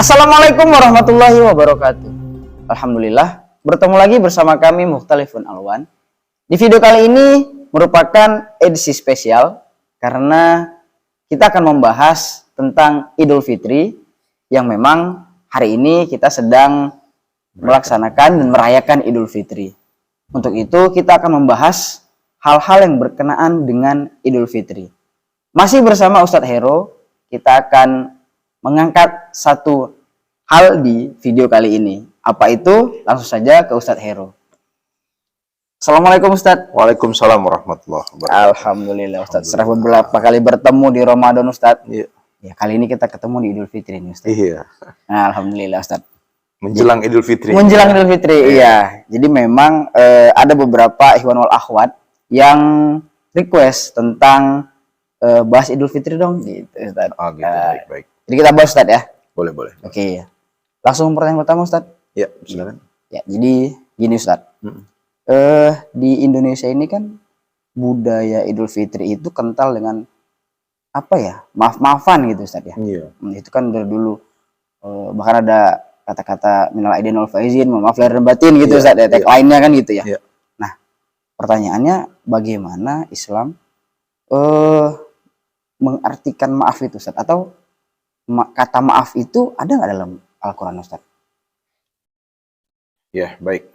Assalamualaikum warahmatullahi wabarakatuh. Alhamdulillah, bertemu lagi bersama kami Mukhtalifun Alwan. Di video kali ini merupakan edisi spesial karena kita akan membahas tentang Idul Fitri yang memang hari ini kita sedang melaksanakan dan merayakan Idul Fitri. Untuk itu kita akan membahas hal-hal yang berkenaan dengan Idul Fitri. Masih bersama Ustadz Hero, kita akan mengangkat satu hal di video kali ini. Apa itu? Langsung saja ke Ustadz Hero. Assalamualaikum Ustadz. Waalaikumsalam warahmatullahi wabarakatuh. Alhamdulillah Ustadz. Setelah beberapa kali bertemu di Ramadan Ustadz. Iya. Ya, kali ini kita ketemu di Idul Fitri nih Ustadz. Iya. Nah, Alhamdulillah Ustadz. Menjelang Idul Fitri. Menjelang Idul Fitri, iya. Jadi memang ada beberapa ikhwan wal akhwat yang request tentang bahas Idul Fitri dong, gitu Ustadz. Oh gitu, baik-baik. Jadi kita bahas Ustadz ya. Boleh. Oke. Langsung pertanyaan pertama Ustadz. Ya, silakan. Ya, jadi gini Ustadz. Di Indonesia ini kan budaya Idul Fitri itu kental dengan apa ya? Maaf-maafan gitu Ustadz ya. Iya. Itu kan dari dulu bahkan ada kata-kata minal aidin wal faizin, maaf lahir dan batin gitu Ustadz ya. Tagline-nya kan gitu ya. Iya. Nah, pertanyaannya bagaimana Islam mengartikan maaf itu Ustadz, atau kata maaf itu ada nggak dalam Al-Quran Ustadz? Ya, baik.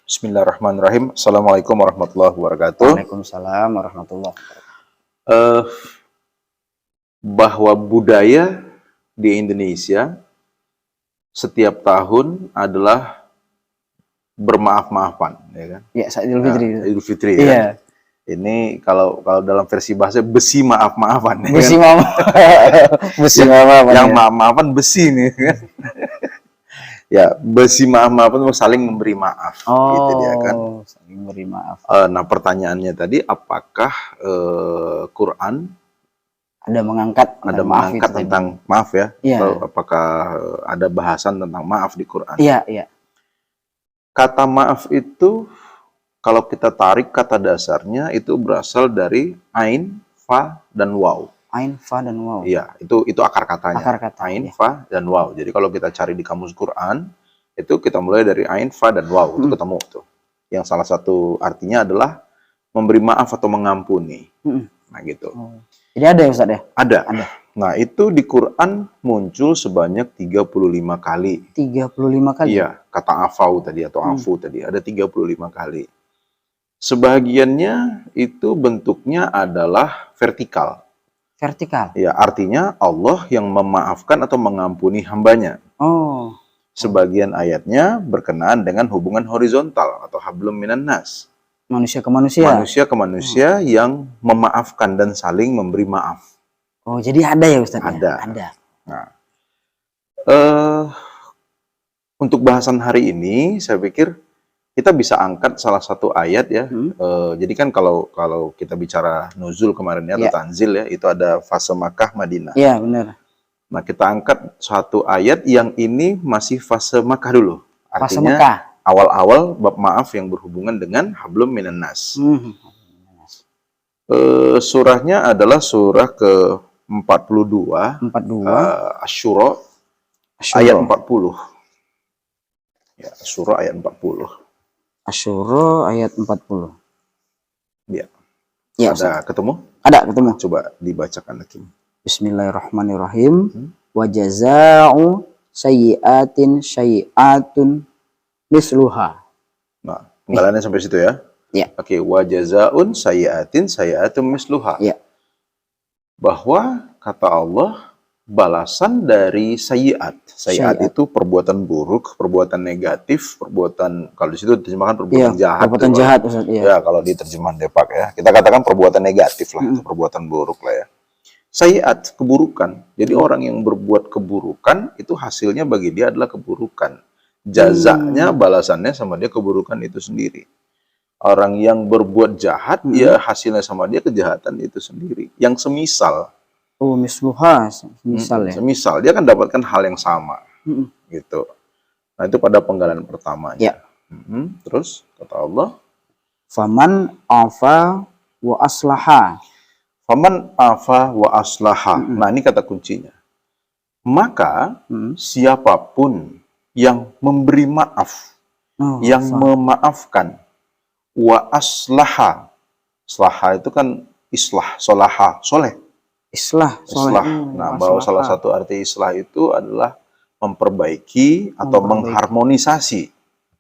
Bismillahirrahmanirrahim. Assalamualaikum warahmatullahi wabarakatuh. Waalaikumsalam warahmatullahi wabarakatuh. Bahwa budaya di Indonesia setiap tahun adalah bermaaf-maafan, ya kan? Ya, saat Idul Fitri. Nah, Idul Fitri ya. Iya. Ini kalau dalam versi bahasa besi maaf-maafan. Besi kan? besi maaf-maafan. Yang maaf-maafan besi nih kan. Ya, besi maaf-maafan saling memberi maaf. Gitu dia kan. Saling memberi maaf. Nah, pertanyaannya tadi, apakah Quran ada mengangkat tentang maaf ya? Iya. Atau apakah ada bahasan tentang maaf di Quran? Iya. Kata maaf itu, kalau kita tarik kata dasarnya itu berasal dari ain, fa, dan waw. Ain, fa, dan waw. Iya, itu akar katanya. Akar kata. Ain, fa, dan waw. Jadi kalau kita cari di kamus Quran, itu kita mulai dari ain, fa, dan waw. Itu ketemu tuh. Yang salah satu artinya adalah memberi maaf atau mengampuni. Nah gitu. Jadi ada ya Ustadz ya? Ada. Nah itu di Quran muncul sebanyak 35 kali. 35 kali? Iya, kata afau tadi atau afu tadi. Ada 35 kali. Sebagiannya itu bentuknya adalah vertikal. Vertikal? Ya, artinya Allah yang memaafkan atau mengampuni hambanya. Oh. Sebagian ayatnya berkenaan dengan hubungan horizontal atau hablum minan nas. Manusia ke manusia? Manusia ke manusia yang memaafkan dan saling memberi maaf. Oh, jadi ada ya Ustaz? Ada. Nah. Untuk bahasan hari ini, saya pikir kita bisa angkat salah satu ayat ya. Jadi kan kalau kita bicara nuzul kemarin ya, atau tanzil ya, itu ada fase Makkah Madinah. Iya, benar. Nah, kita angkat satu ayat yang ini masih fase Makkah dulu. Artinya awal-awal bab maaf yang berhubungan dengan hablum minan nas. Surahnya adalah surah ke-42. Asy-Syura ayat 40. Ya, surah ayat 40. Asy-Syura ayat 40. Ya. Ya, ada ketemu? Ada ketemu. Coba dibacakan lagi. Bismillahirrahmanirrahim. Wa jazaa'u sayyi'atin sayyi'atun misluha. Nah, penggalannya sampai situ ya. Ya. Oke, wa jazaa'un sayyi'atin sayyi'atun misluha. Ya. Bahwa kata Allah, balasan dari sayyi'at. Sayyi'at itu perbuatan buruk, perbuatan negatif, perbuatan, kalau di situ diterjemahkan perbuatan jahat. Perbuatan jahat, Ustaz. Ya, kalau di terjemahan Depak ya. Kita katakan perbuatan negatif lah, perbuatan buruk lah ya. Sayyi'at, keburukan. Jadi orang yang berbuat keburukan, itu hasilnya bagi dia adalah keburukan. Jazanya, balasannya sama dia keburukan itu sendiri. Orang yang berbuat jahat, ya hasilnya sama dia kejahatan itu sendiri. Yang semisal. Oh, misluha, semisal ya. Semisal, dia akan dapatkan hal yang sama. Gitu. Nah, itu pada penggalan pertamanya. Ya. Terus, kata Allah. Faman afa wa aslaha. Faman afa wa aslaha. Nah, ini kata kuncinya. Maka Hmm. siapapun yang memberi maaf, Oh, yang faham. memaafkan, wa aslaha. Slaha itu kan islah, solaha, soleh. Islah, soleh. Islah. Nah, bahwa salah Maslahat. satu arti islah itu adalah memperbaiki atau Memperbaiki. mengharmonisasi.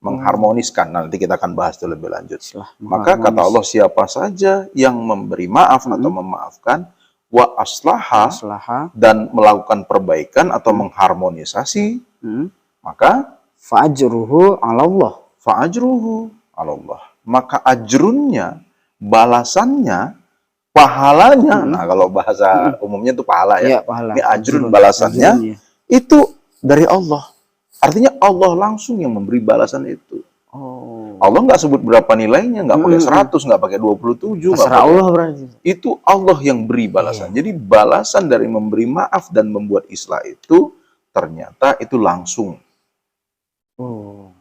Mengharmoniskan. Nanti kita akan bahas itu lebih lanjut. Islah, Maka kata Allah, siapa saja yang memberi maaf atau memaafkan, wa aslaha, maslahat. dan melakukan perbaikan atau mengharmonisasi, Hmm. maka Fa'ajruhu 'ala Allah. fa'ajruhu 'ala Allah. Maka ajrunnya, balasannya, pahalanya, nah kalau bahasa umumnya itu pahala ya. Iya, pahala. Ini ajrun, balasannya Ajrun, ya. itu dari Allah. Artinya Allah langsung yang memberi balasan itu. Oh. Allah nggak sebut berapa nilainya, nggak pakai 100, nggak pakai 27, nggak Terserah pakai. Allah berarti. Itu Allah yang beri balasan. Jadi balasan dari memberi maaf dan membuat islah itu ternyata itu langsung Oh.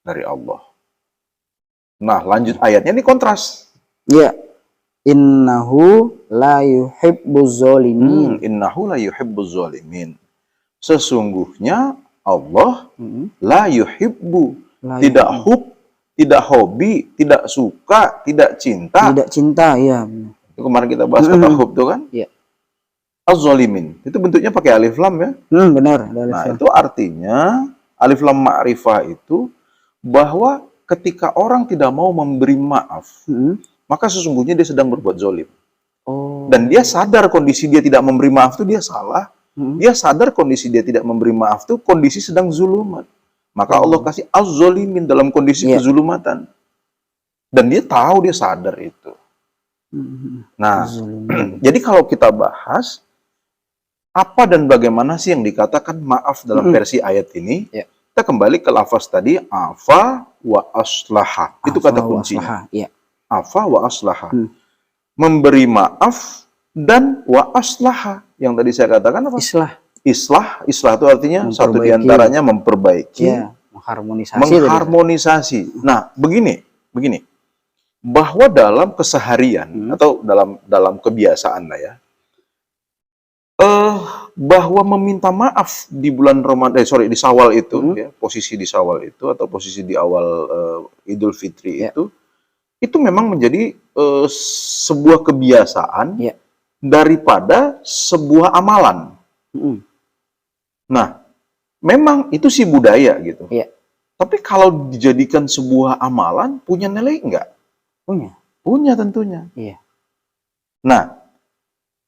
dari Allah. Nah, lanjut ayatnya ini kontras. Ya. Innahu la yuhibbuz zalimin. Innahu la yuhibbuz zalimin. Sesungguhnya Allah Hmm. la yuhibbu, La tidak hub, tidak hobi, tidak suka, tidak cinta. Tidak cinta, ya. Itu kemarin kita bahas kata hub tuh kan? Iya. Az-zalimin. Itu bentuknya pakai alif lam ya. Benar. Ada alif Nah, lam. itu artinya alif lam ma'rifah itu bahwa ketika orang tidak mau memberi maaf, maka sesungguhnya dia sedang berbuat zolim. Oh. Dan dia sadar kondisi dia tidak memberi maaf itu dia salah. Dia sadar kondisi dia tidak memberi maaf itu kondisi sedang zulumat. Maka Allah kasih az-zalimin dalam kondisi kezulumatan. Dan dia tahu, dia sadar itu. Nah, jadi kalau kita bahas apa dan bagaimana sih yang dikatakan maaf dalam versi ayat ini, kita kembali ke lafaz tadi, afa wa aslaha. Itu kata kuncinya. Afa wa aslaha. Memberi maaf dan wa aslaha. Yang tadi saya katakan apa? Islah itu artinya satu diantaranya memperbaiki, mengharmonisasi. Nah, begini, bahwa dalam keseharian atau dalam kebiasaan lah ya, bahwa meminta maaf di bulan Ramadan, di Syawal itu, ya, posisi di Syawal itu atau posisi di awal Idul Fitri itu memang menjadi sebuah kebiasaan daripada sebuah amalan. Nah, memang itu sih budaya gitu. Tapi kalau dijadikan sebuah amalan, punya nilai enggak? Punya tentunya. Nah,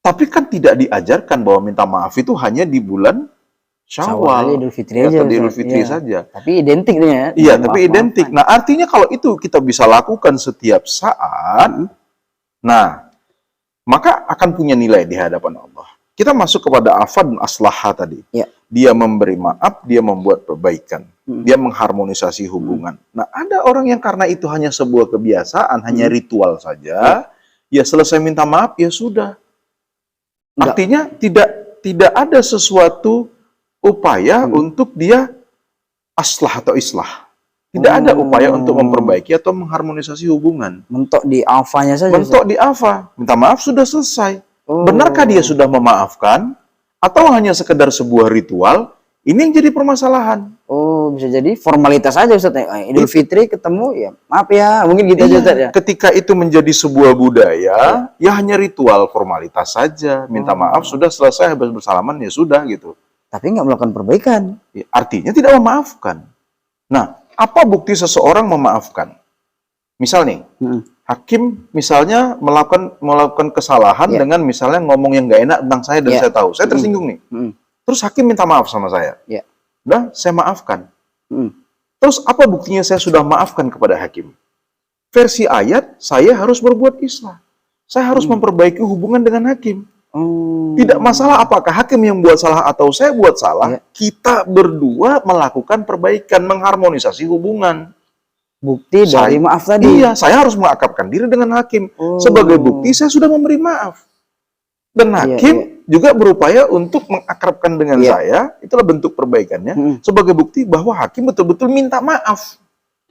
tapi kan tidak diajarkan bahwa minta maaf itu hanya di bulan Syawal, Idul Fitri atau di Idul Fitri saja. Tapi identik ya. Iya, tapi identik. Nah, artinya kalau itu kita bisa lakukan setiap saat, nah, maka akan punya nilai di hadapan Allah. Kita masuk kepada afa dan aslaha tadi. Dia memberi maaf, dia membuat perbaikan. Dia mengharmonisasi hubungan. Nah, ada orang yang karena itu hanya sebuah kebiasaan, hanya ritual saja, ya selesai minta maaf, ya sudah. Artinya tidak ada sesuatu upaya untuk dia aslah atau islah. Tidak ada upaya untuk memperbaiki atau mengharmonisasi hubungan. Mentok di afanya saja. Mentok di afa. Minta maaf sudah selesai. Benarkah dia sudah memaafkan? Atau hanya sekedar sebuah ritual? Ini yang jadi permasalahan. Oh, bisa jadi formalitas aja Ustaz. Idul Fitri ketemu, ya maaf ya. Mungkin gitu aja Ustaz ya. Ketika itu menjadi sebuah budaya, ya hanya ritual formalitas saja. Minta maaf sudah selesai, habis bersalaman ya sudah gitu. Tapi nggak melakukan perbaikan. Ya, artinya tidak memaafkan. Nah, apa bukti seseorang memaafkan? Misal nih, hakim misalnya melakukan kesalahan dengan misalnya ngomong yang nggak enak tentang saya dan saya tahu, saya tersinggung nih. Terus hakim minta maaf sama saya. Udah, saya maafkan. Terus apa buktinya saya sudah maafkan kepada hakim? Versi ayat, saya harus berbuat islah. Saya harus memperbaiki hubungan dengan hakim. Tidak masalah apakah hakim yang buat salah atau saya buat salah, kita berdua melakukan perbaikan, mengharmonisasi hubungan. Bukti dari maaf tadi. Iya, saya harus mengakrabkan diri dengan hakim. Sebagai bukti saya sudah memberi maaf. Dan hakim juga berupaya untuk mengakrabkan dengan saya, itulah bentuk perbaikannya, sebagai bukti bahwa hakim betul-betul minta maaf.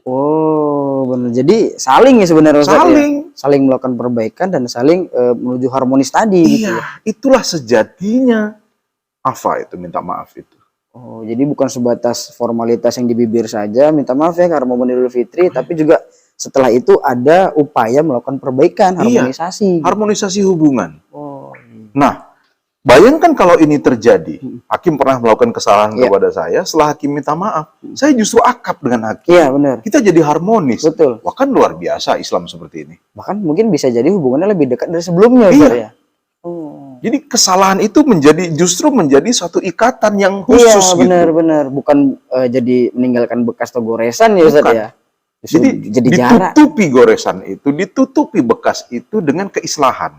Oh, benar. Jadi saling ya sebenarnya Ustaz, saling melakukan perbaikan dan saling menuju harmonis tadi. Iya, itulah sejatinya. Afa itu minta maaf itu. Oh, jadi bukan sebatas formalitas yang di bibir saja, minta maaf ya karena momen Idul Fitri, tapi juga setelah itu ada upaya melakukan perbaikan, Iya, harmonisasi. harmonisasi hubungan. Oh, Nah, bayangkan kalau ini terjadi, hakim pernah melakukan kesalahan Iya. kepada saya, setelah hakim minta maaf, saya justru akrab dengan hakim. iya benar, Kita jadi harmonis. betul. Wah, kan luar biasa Islam seperti ini. Bahkan mungkin bisa jadi hubungannya lebih dekat dari sebelumnya, Iya. Ustaz, ya. Oh. Jadi kesalahan itu justru menjadi suatu ikatan yang Iya, khusus gitu. benar-benar bukan jadi meninggalkan bekas atau goresan ya Ustaz Bukan. ya. Justru Jadi jarak. ditutupi goresan itu, ditutupi bekas itu dengan keislahan.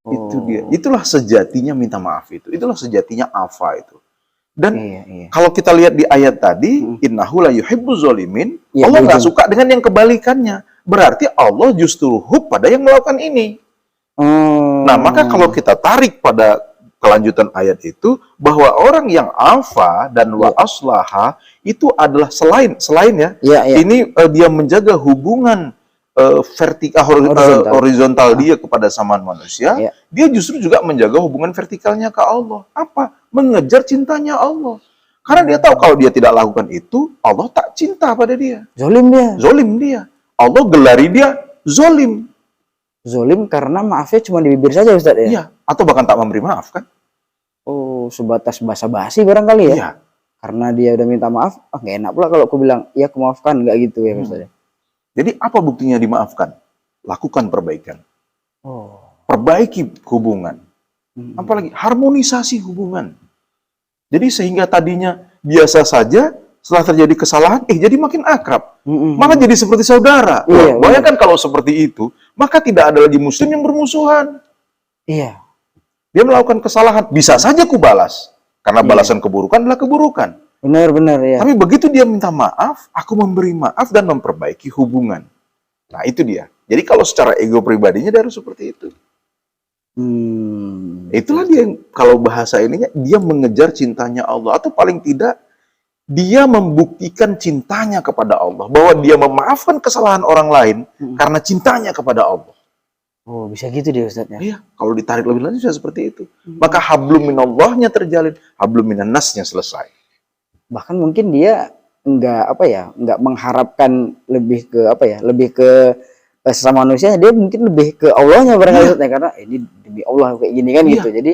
Itu dia. Oh. Itulah sejatinya minta maaf itu. Itulah sejatinya afa itu. Dan Iya, iya. kalau kita lihat di ayat tadi, innahu la yuhibbuz zalimin, Iya, Allah nggak betul. suka dengan yang kebalikannya. Berarti Allah justru hub pada yang melakukan ini. Oh. Nah, maka kalau kita tarik pada kelanjutan ayat itu, bahwa orang yang afa dan wa aslaha itu adalah selain ya, Iya, iya. ini dia menjaga hubungan vertikal horizontal dia kepada sama manusia, Iya. dia justru juga menjaga hubungan vertikalnya ke Allah. Apa? Mengejar cintanya Allah. Karena dia tahu kalau dia tidak lakukan itu, Allah tak cinta pada dia. Zolim dia. Zolim dia. Allah gelari dia zolim. Zolim karena maafnya cuma di bibir saja Ustaz ya. Iya. Atau bahkan tak memberi maaf kan? Oh, sebatas basa-basi barangkali ya. Iya. Karena dia udah minta maaf, nggak enak pula kalau aku bilang, iya aku maafkan, nggak gitu ya Ustaz ya. Jadi apa buktinya dimaafkan? Lakukan perbaikan. Oh. Perbaiki hubungan. Apalagi harmonisasi hubungan. Jadi sehingga tadinya biasa saja, setelah terjadi kesalahan, jadi makin akrab. Malah jadi seperti saudara. Iya, Bayangkan kalau seperti itu, maka tidak ada lagi muslim yang bermusuhan. Iya. Dia melakukan kesalahan, bisa saja kubalas. Karena balasan keburukan adalah keburukan. Benar-benar ya. Tapi begitu dia minta maaf, aku memberi maaf dan memperbaiki hubungan. Nah, itu dia. Jadi kalau secara ego pribadinya dia harus seperti itu. Itulah dia yang, kalau bahasa ininya, dia mengejar cintanya Allah. Atau paling tidak, dia membuktikan cintanya kepada Allah. Bahwa dia memaafkan kesalahan orang lain karena cintanya kepada Allah. Oh, bisa gitu dia Ustaz ya. Iya, kalau ditarik lebih lanjut bisa seperti itu. Maka hablum minallahnya terjalin, hablum minannasnya selesai. Bahkan mungkin dia nggak mengharapkan lebih ke sesama manusianya, dia mungkin lebih ke Allahnya barangkali Ustaz ya, karena ini demi Allah kayak gini kan gitu. Jadi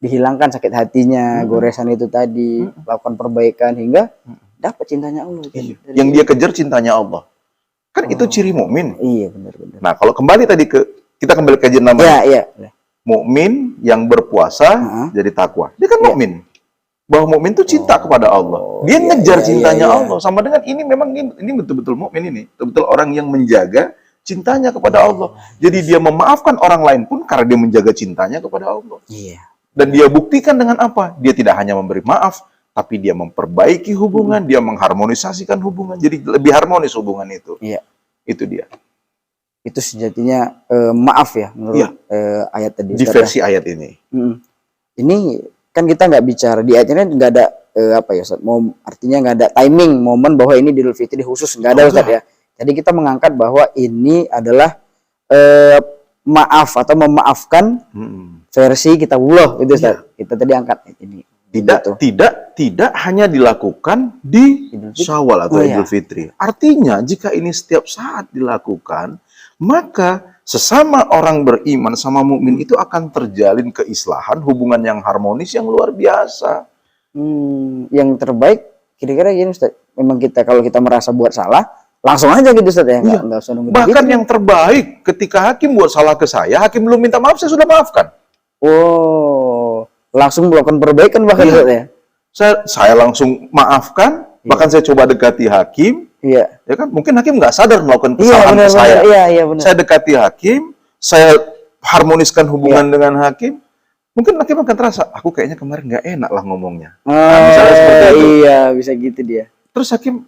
dihilangkan sakit hatinya, goresan itu tadi, lakukan perbaikan hingga dapat cintanya Allah. Iya. Yang dia kejar cintanya Allah. Kan itu ciri mukmin. Iya, benar-benar. Nah, kalau kembali tadi kita kembali ke kajian namanya. Iya. Mukmin yang berpuasa jadi takwa. Dia kan mukmin. Bahwa mukmin itu cinta kepada Allah. Dia ngejar cintanya Allah. Sama dengan ini memang ini betul-betul mukmin ini. Betul-betul orang yang menjaga cintanya kepada Allah. Jadi dia memaafkan orang lain pun karena dia menjaga cintanya kepada Allah. Iya. Dan dia buktikan dengan apa? Dia tidak hanya memberi maaf, tapi dia memperbaiki hubungan, dia mengharmonisasikan hubungan. Jadi lebih harmonis hubungan itu. Iya. Itu dia. Itu sejatinya maaf ya menurut ayat tadi. Di versi ayat ini. Ini kan kita nggak bicara di ayat ini nggak ada Ustaz? Artinya nggak ada timing momen bahwa ini Idul Fitri khusus, nggak ada Ustaz ya. Jadi kita mengangkat bahwa ini adalah maaf atau memaafkan versi kitabullah itu Ustaz. Kita tadi angkat ini. Tidak hanya dilakukan di Syawal atau Idul Fitri. Artinya jika ini setiap saat dilakukan, maka sesama orang beriman sama mukmin itu akan terjalin keislahan, hubungan yang harmonis yang luar biasa. Yang terbaik kira-kira gini Ustaz. Memang kalau kita merasa buat salah, langsung aja gitu Ustaz ya. Nggak usah nunggu. Bahkan yang terbaik ketika hakim buat salah ke saya, hakim belum minta maaf, saya sudah maafkan. Oh, langsung melakukan perbaikan bahkan Ustaz ya. Saya langsung maafkan, bahkan saya coba dekati hakim. Iya. Ya kan, mungkin hakim nggak sadar melakukan kesalahan ke saya. Iya, benar. Saya dekati hakim, saya harmoniskan hubungan dengan hakim. Mungkin hakim akan terasa, aku kayaknya kemarin nggak enak lah ngomongnya. Misalnya seperti itu. Iya, bisa gitu dia. Terus hakim,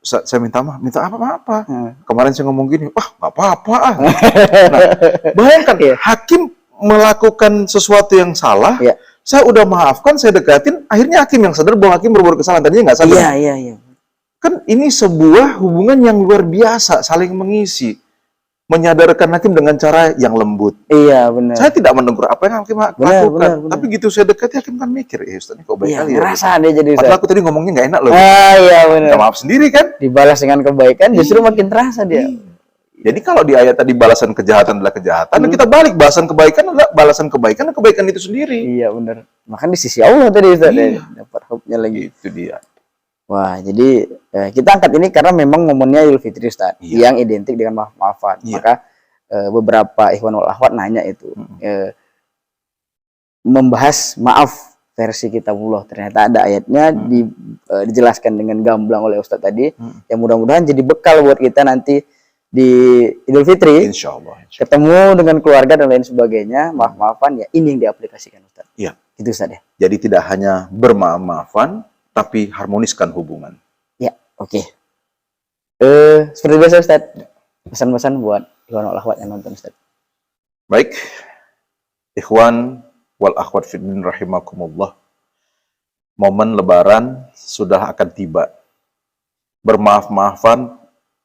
saya minta maaf, minta apa-apa. Kemarin saya ngomong gini, wah nggak apa-apa. Nah, bayangkan, hakim melakukan sesuatu yang salah, saya udah maafkan, saya dekatin, akhirnya hakim yang sadar bahwa hakim berbuat kesalahan, tadinya nggak sadar. Iya. Kan ini sebuah hubungan yang luar biasa, saling mengisi. menyadarkan hakim dengan cara yang lembut. Iya, benar. Saya tidak menegur apa yang hakim lakukan, benar. tapi gitu saya dekati hakim kan mikir, Ustaz ini kok baik Iya, kali ya. ngerasa dia jadi Padahal Ustaz. aku tadi ngomongnya nggak enak loh. Iya, benar. Minta maaf sendiri kan. Dibalas dengan kebaikan justru makin terasa dia. Jadi kalau di ayat tadi balasan kejahatan adalah kejahatan, dan kita balik balasan kebaikan adalah balasan kebaikan dan kebaikan itu sendiri. Iya, benar. Makan di sisi Allah tadi Ustaz. Iya. Dapat hukmnya lagi. Itu dia. Wah, jadi kita angkat ini karena memang momennya Idul Fitri Ustaz, Iya. yang identik dengan maaf-maafan. Iya. Maka beberapa ikhwanul akhwat nanya itu membahas maaf versi kitabullah. Ternyata ada ayatnya dijelaskan dengan gamblang oleh Ustaz tadi. Yang mudah-mudahan jadi bekal buat kita nanti di Idul Fitri. Insya Allah. Ketemu dengan keluarga dan lain sebagainya, maaf-maafan ya ini yang diaplikasikan Ustaz. Iya. Itu Ustaz ya. Jadi tidak hanya bermaaf-maafan, tapi harmoniskan hubungan. Ya, oke. Seperti biasa Ustaz, pesan-pesan buat ikhwan wal akhwat yang nonton Ustaz. Baik, ikhwan wal akhwat fiddin rahimakumullah. Momen lebaran sudah akan tiba. Bermaaf-maafan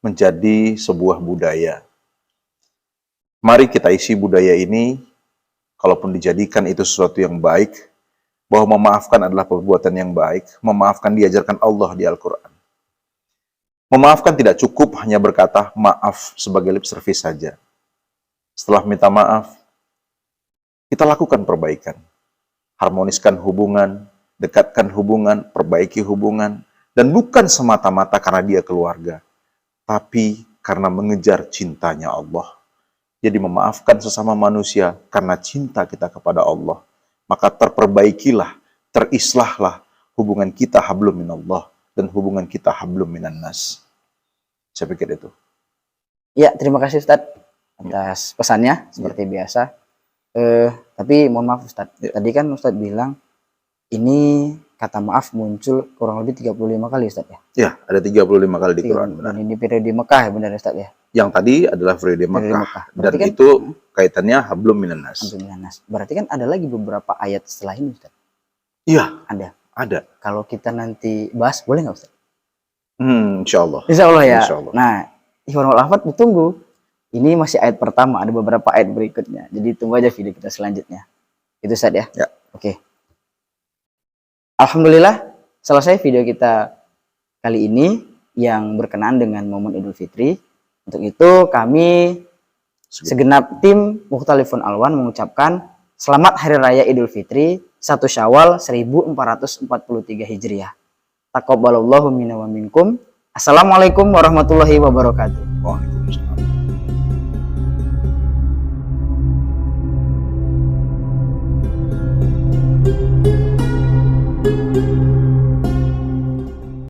menjadi sebuah budaya. Mari kita isi budaya ini, kalaupun dijadikan itu sesuatu yang baik, bahwa memaafkan adalah perbuatan yang baik. Memaafkan diajarkan Allah di Al-Quran. Memaafkan tidak cukup hanya berkata maaf sebagai lip service saja. Setelah minta maaf, kita lakukan perbaikan. Harmoniskan hubungan, dekatkan hubungan, perbaiki hubungan. Dan bukan semata-mata karena dia keluarga, tapi karena mengejar cintanya Allah. Jadi memaafkan sesama manusia karena cinta kita kepada Allah. Maka terperbaikilah, terislahlah hubungan kita hablum minallah dan hubungan kita hablum minan nas. Saya pikir itu. Ya, terima kasih Ustaz atas pesannya seperti biasa. Tapi mohon maaf Ustaz. Tadi kan Ustaz bilang ini kata maaf muncul kurang lebih 35 kali Ustaz ya. Ya, ada 35 kali di Quran. Benar. Dan ini periode Mekah ya benar Ustaz ya. Yang tadi adalah periode Mekah. Dan Berarti kan, itu kaitannya hablum minan nas. Berarti kan ada lagi beberapa ayat setelah ini Ustaz. Iya, Ada. Kalau kita nanti bahas boleh nggak Ustaz? Insya Allah. Insya Allah ya. Insya Allah. Nah, ikhwan wal akhwat ditunggu. Ini masih ayat pertama, ada beberapa ayat berikutnya. Jadi tunggu aja video kita selanjutnya. Itu Ustaz ya? Ya. Oke. Alhamdulillah selesai video kita kali ini yang berkenaan dengan momen Idul Fitri. Untuk itu kami segenap tim Mukhtalifun Alwan mengucapkan selamat Hari Raya Idul Fitri 1 Syawal 1443 Hijriah. Taqabbalallahu minna wa minkum. Assalamualaikum warahmatullahi wabarakatuh. Waalaikumsalam.